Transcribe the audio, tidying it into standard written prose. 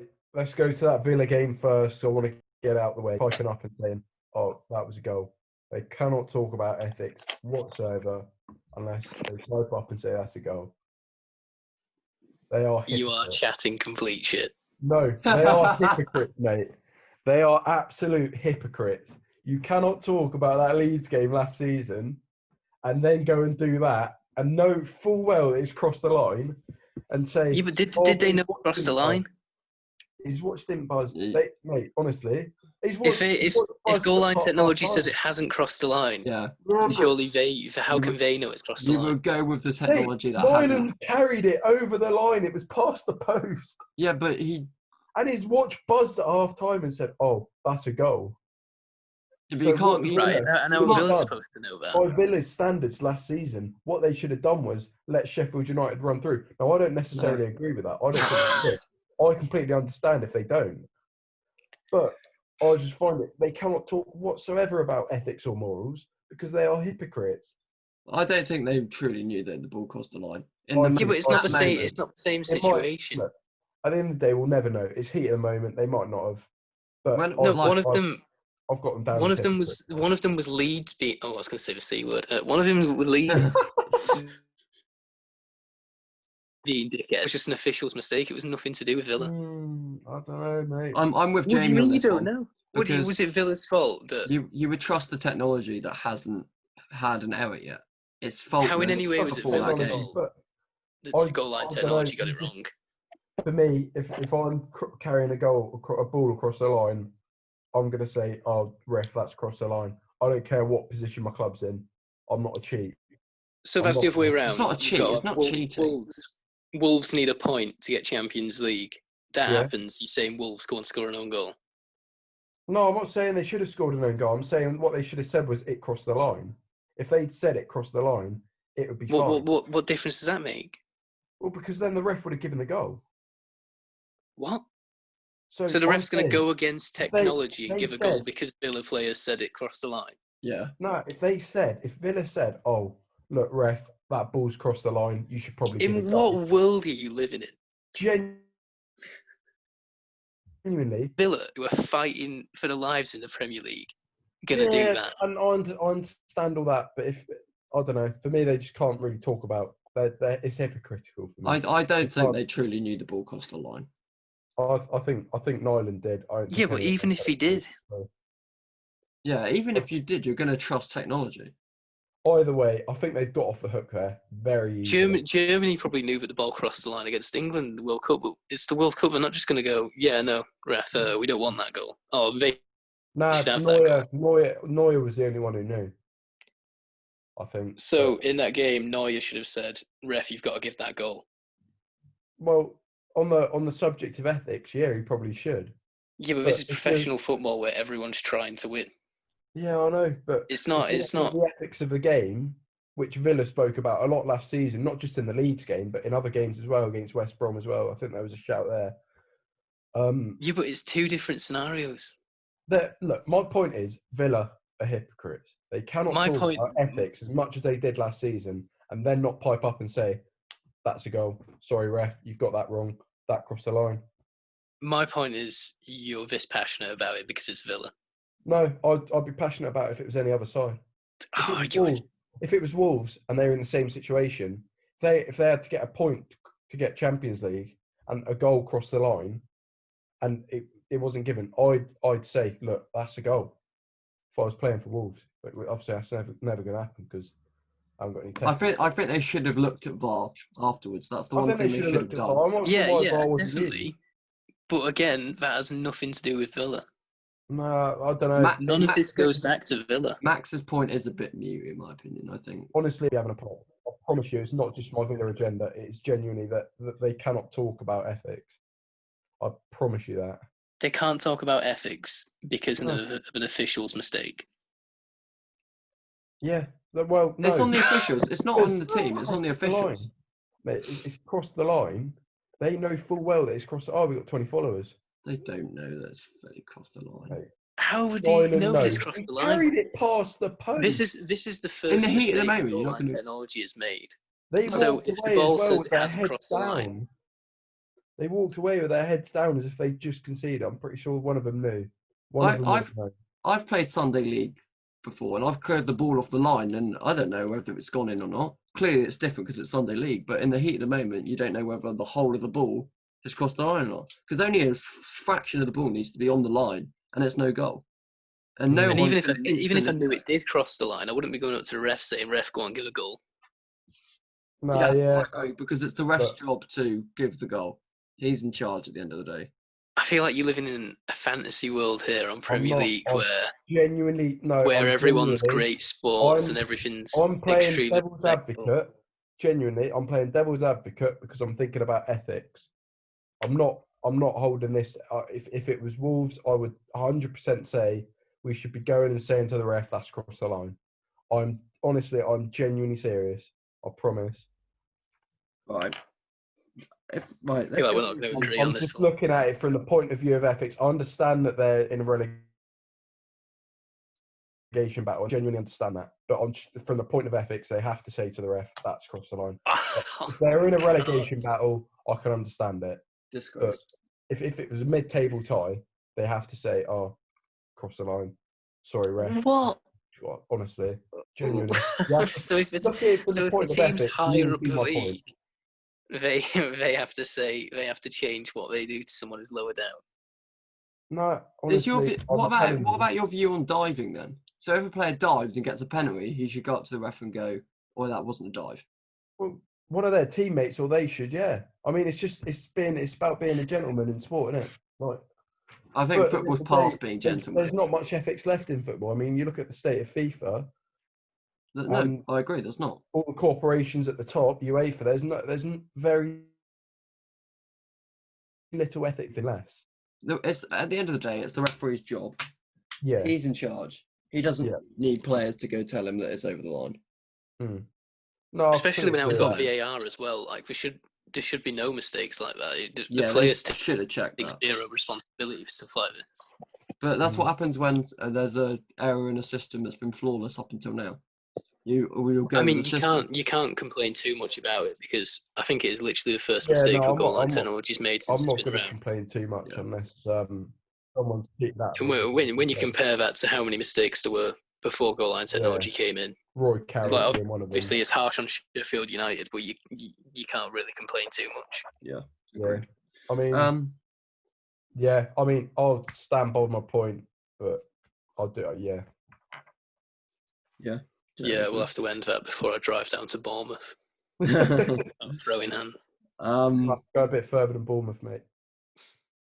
Right, let's go to that Villa game first. I want to get out the way, piping up and saying, "Oh, that was a goal." They cannot talk about ethics whatsoever unless they pipe up and say that's a goal. They are You are hypocrites. chatting complete shit. No, they are hypocrites, mate. They are absolute hypocrites. You cannot talk about that Leeds game last season and then go and do that and know full well it's crossed the line and say, Yeah, but did they know it crossed the line? He's watched him buzz. Yeah. Mate, honestly, he's watched. If goal line technology says it hasn't crossed the line, Yeah. surely how can they know it's crossed the You line? would go with the technology that Nyland hasn't. carried it over the line. It was past the post. Yeah, but he. And his watch buzzed at half time and said, "Oh, that's a goal." But you can't. Right, and how are Villa supposed to know that? By Villa's standards last season, what they should have done was let Sheffield United run through. Now, I don't necessarily agree with that. I don't think they did. I completely understand if they don't. But I just find it, they cannot talk whatsoever about ethics or morals because they are hypocrites. I don't think they truly knew that the ball crossed the line. Yeah, but it's not the same. It's not the same situation. Look, at the end of the day, we'll never know. It's heat of the moment. They might not have. But one of them. I've got them down. One of them was Leeds being. Oh, I was going to say the C word. One of them was Leeds being dickhead. It was just an official's mistake. It was nothing to do with Villa. I don't know, mate. I'm with Jamie. What do you mean you don't know? Was it Villa's fault that you would trust the technology that hasn't had an error yet? It's faultless. How in any way was it Villa's fault? The goal line technology got it wrong. For me, if I'm carrying a ball across the line, I'm going to say, "Oh, ref, that's crossed the line." I don't care what position my club's in. I'm not a cheat. So that's the other way around. It's not a cheat. It's not cheating. Wolves need a point to get Champions League. That happens. You're saying Wolves go and score an own goal. No, I'm not saying they should have scored an own goal. I'm saying what they should have said was it crossed the line. If they'd said it crossed the line, it would be fine. What difference does that make? Well, because then the ref would have given the goal. What? So the ref's going to go against technology and give a goal because Villa players said it crossed the line? Yeah. No, if Villa said, "Oh, look, ref, that ball's crossed the line, you should probably give a goal." In what world are you living in? Genuinely. Villa, who are fighting for their lives in the Premier League, going to do that. And I understand all that, but I don't know, for me, they just can't really talk about. It's hypocritical for me. I don't think they truly knew the ball crossed the line. I think Nyland did. Yeah, but even if he did. Yeah, even if you did, you're going to trust technology. Either way, I think they've got off the hook there very easily. Germany probably knew that the ball crossed the line against England in the World Cup, but it's the World Cup. They're not just going to go, "Yeah, no, ref, we don't want that goal." Oh, they should have that goal. Neuer was the only one who knew, I think. So in that game, Neuer should have said, "Ref, you've got to give that goal." Well, on the subject of ethics, yeah, he probably should. Yeah, but this is professional football where everyone's trying to win. Yeah, I know, but it's not the ethics of the game, which Villa spoke about a lot last season, not just in the Leeds game, but in other games as well, against West Brom as well. I think there was a shout there. Yeah, but it's two different scenarios. Look, my point is Villa are hypocrites. They cannot talk about ethics as much as they did last season, and then not pipe up and say, "That's a goal. Sorry, ref, you've got that wrong. That crossed the line." My point is you're this passionate about it because it's Villa. No, I'd be passionate about it if it was any other side. If it was Wolves and they were in the same situation, if they had to get a point to get Champions League and a goal crossed the line and it wasn't given, I'd say, "Look, that's a goal." If I was playing for Wolves, but obviously that's never going to happen because I haven't got any technical. I think they should have looked at VAR afterwards. That's the one thing they should have done. Yeah, definitely. But again, that has nothing to do with Villa. No, I don't know. None of this goes back to Villa. Max's point is a bit mute, in my opinion, I think. Honestly, having a problem. I promise you, it's not just my Villa agenda. It's genuinely that they cannot talk about ethics. I promise you that. They can't talk about ethics because of an official's mistake. Yeah, well, no. It's on the officials. It's not on the team. It's on the officials. Mate, it's crossed the line. They know full well that it's crossed. Oh, we've got 20 followers. They don't know that it's crossed the line. Mate, how would they know that it's crossed the line? Carried it past the post. This is the first in the heat of the moment. Goal line technology is made. They so if the ball says it hasn't crossed the line, They walked away with their heads down as if they just conceded. I'm pretty sure one of them knew. I've played Sunday League before, and I've cleared the ball off the line, and I don't know whether it's gone in or not. Clearly, it's different because it's Sunday League, but in the heat of the moment, you don't know whether the whole of the ball has crossed the line or not, because only a fraction of the ball needs to be on the line, and it's no goal. And even if I knew it did cross the line, I wouldn't be going up to the ref saying, "Ref, go on, give a goal." Because it's the ref's job to give the goal. He's in charge at the end of the day. I feel like you're living in a fantasy world here on Premier League where everyone's great sports and everything's I'm playing devil's respectful. advocate. Genuinely, I'm playing devil's advocate because I'm thinking about ethics. I'm not holding this. If it was Wolves, I would 100% say we should be going and saying to the ref, "That's crossed the line." I'm genuinely serious. I promise. Right. I feel like we're not going to agree on this. I'm just looking at it from the point of view of ethics. I understand that they're in a relegation battle. I genuinely understand that. But from the point of ethics, they have to say to the ref, "That's crossed the line." If they're in a relegation battle, I can understand it. Disgrace. If it was a mid-table tie, they have to say, "Oh, cross the line. Sorry, ref." What? Honestly, genuinely. So if the team's higher up the league, they have to change what they do to someone who's lower down. No, honestly, what about your view on diving then? So if a player dives and gets a penalty, he should go up to the ref and go, "Oh, that wasn't a dive." Well, one of their teammates, or they should, yeah. I mean, it's about being a gentleman in sport, isn't it? Like, I think football's past being gentleman. There's not much ethics left in football. I mean, you look at the state of FIFA. No, I agree. There's not. All the corporations at the top, UEFA. There's very little ethics in less. It's at the end of the day, it's the referee's job. Yeah, he's in charge. He doesn't need players to go tell him that it's over the line. No, especially when we've got VAR as well. Like there should be no mistakes like that. The players should have checked zero responsibility for stuff like this. But that's what happens when there's an error in a system that's been flawless up until now. You can't complain too much about it because I think it is literally the first mistake for goal line technology's made since it's been around. I'm not going to complain too much unless someone's hit that. And when you compare that to how many mistakes there were before goal line technology came in, Roy Carroll being one of them. Obviously, it's harsh on Sheffield United, but you can't really complain too much. Yeah. I mean, I'll stand by my point, but I'll do it. Yeah, we'll have to end that before I drive down to Bournemouth. I'm throwing hands. Go a bit further than Bournemouth, mate.